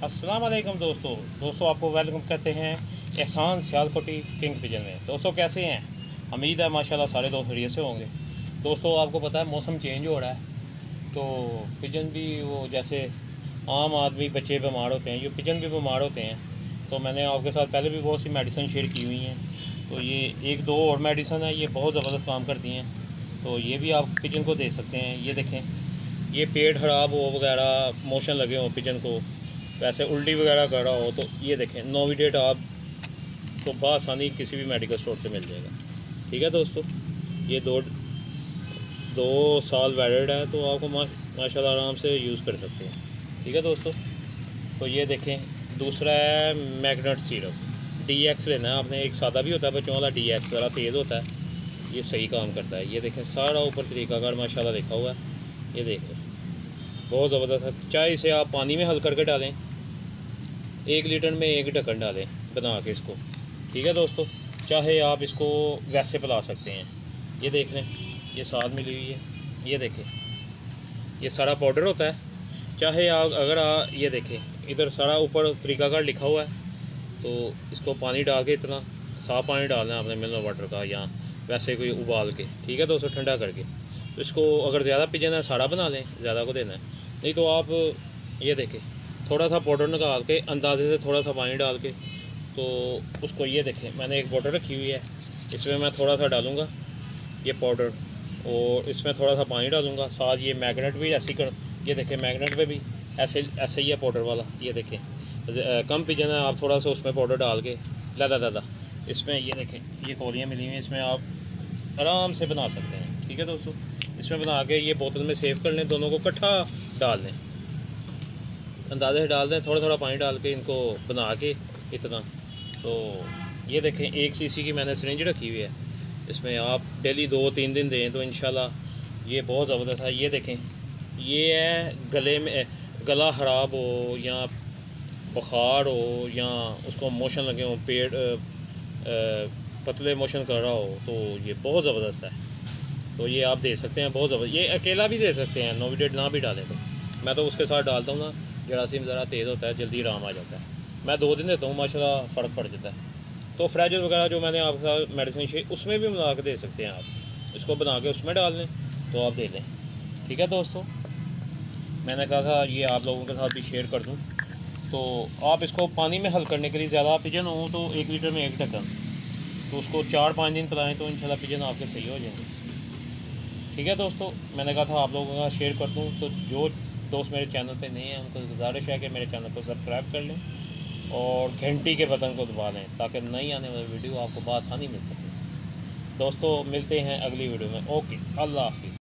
अस्सलाम वालेकुम दोस्तों आपको वेलकम करते हैं एहसान सियालकोटी किंग पिजन में। दोस्तों कैसे हैं? उम्मीद है माशाल्लाह सारे दोस्त खैरियत से होंगे। दोस्तों आपको पता है मौसम चेंज हो रहा है तो पिजन भी वो जैसे आम आदमी बच्चे बीमार होते हैं, ये पिजन भी बीमार होते हैं। तो मैंने आपके साथ पहले भी बहुत सी मेडिसिन शेयर की हुई हैं, तो ये एक दो और मेडिसिन है, ये बहुत ज़बरदस्त काम करती हैं। तो ये भी आप पिजन को दे सकते हैं। ये देखें, ये पेट ख़राब हो वगैरह, मोशन लगे हों पिजन को, वैसे उल्टी वगैरह कर रहा हो, तो ये देखें नोविडेट आप तो बआसानी किसी भी मेडिकल स्टोर से मिल जाएगा। ठीक है दोस्तों, ये दो साल वैलिड है, तो आपको माशाल्लाह आराम से यूज़ कर सकते हैं। ठीक है दोस्तों, तो ये देखें दूसरा है मैग्नेट सिरप DX लेना है आपने। एक सादा भी होता है बच्चों वाला, DX ज़रा तेज़ होता है, ये सही काम करता है। ये देखें सारा ऊपर तरीकाकार माशाल्लाह लिखा हुआ है, ये देख लें बहुत ज़बरदस्त है। चाय से आप पानी में हल करके डालें, 1 लीटर में 1 ढक्कन डालें बना के इसको। ठीक है दोस्तों, चाहे आप इसको वैसे पिला सकते हैं। ये देख लें, ये साथ मिली हुई है, ये देखें ये सारा पाउडर होता है। चाहे आप ये देखें इधर सारा ऊपर तरीकाकार लिखा हुआ है, तो इसको पानी डाल के इतना साफ़ पानी डालना है आपने मिनरल वाटर का, या वैसे कोई उबाल के। ठीक है दोस्तों, ठंडा करके। तो इसको अगर ज़्यादा पिजन है सारा बना लें, ज़्यादा को देना है, नहीं तो आप ये देखें थोड़ा सा पाउडर निकाल के अंदाजे से थोड़ा सा पानी डाल के, तो उसको ये देखें मैंने एक बोतल रखी हुई है, इसमें मैं थोड़ा सा डालूँगा ये पाउडर, और इसमें थोड़ा सा पानी डालूँगा साथ। ये मैग्नेट भी ऐसे कर, ये देखें मैग्नेट पे भी ऐसे ही है पाउडर वाला। ये देखें कम पिजन है, आप थोड़ा सा उसमें पाउडर डाल के दादा इसमें ये देखें ये कोलियाँ मिली हुई हैं, इसमें आप आराम से बना सकते हैं। ठीक है दोस्तों, इसमें बना के ये बोतल में सेव कर लें, दोनों को इकट्ठा डाल लें, अंदाजे से डाल दें, थोड़ा थोड़ा पानी डाल के इनको बना के इतना। तो ये देखें 1 cc की मैंने सिरिंज रखी हुई है, इसमें आप डेली 2-3 दिन दें तो इंशाल्लाह ये बहुत ज़बरदस्त है। ये देखें ये है गले में, गला ख़राब हो या बुखार हो या उसको मोशन लगे हो, पेट पतले मोशन कर रहा हो, तो ये बहुत ज़बरदस्त है। तो ये आप दे सकते हैं, बहुत ज़बरदस्त। ये अकेला भी दे सकते हैं, नोविडेट ना भी डालें तो। मैं तो उसके साथ डालता हूँ ना, जरासीम ज़रा तेज़ होता है, जल्दी आराम आ जाता है। मैं 2 दिन देता हूँ, माशाल्लाह फ़र्क पड़ जाता है। तो फ्रेजल वगैरह जो मैंने आपके साथ मेडिसिन शेक उसमें भी मिला के दे सकते हैं आप, इसको बना के उसमें डाल लें तो आप दे लें। ठीक है दोस्तों, मैंने कहा था ये आप लोगों के साथ भी शेयर कर दूँ। तो आप इसको पानी में हल करने के लिए ज़्यादा पिजन हो तो 1 लीटर में 1 ढक्कन, तो उसको 4-5 दिन पिलाएँ तो इंशाल्लाह पिजन आपके सही हो जाएंगे। ठीक है दोस्तों, मैंने कहा था आप लोगों का शेयर कर दूँ। तो जो दोस्त मेरे चैनल पे नहीं हैं उनको गुजारिश है कि मेरे चैनल को सब्सक्राइब कर लें और घंटी के बटन को दबा लें, ताकि नई आने वाली वीडियो आपको बआसानी मिल सके। दोस्तों मिलते हैं अगली वीडियो में। ओके, अल्लाह हाफिज़।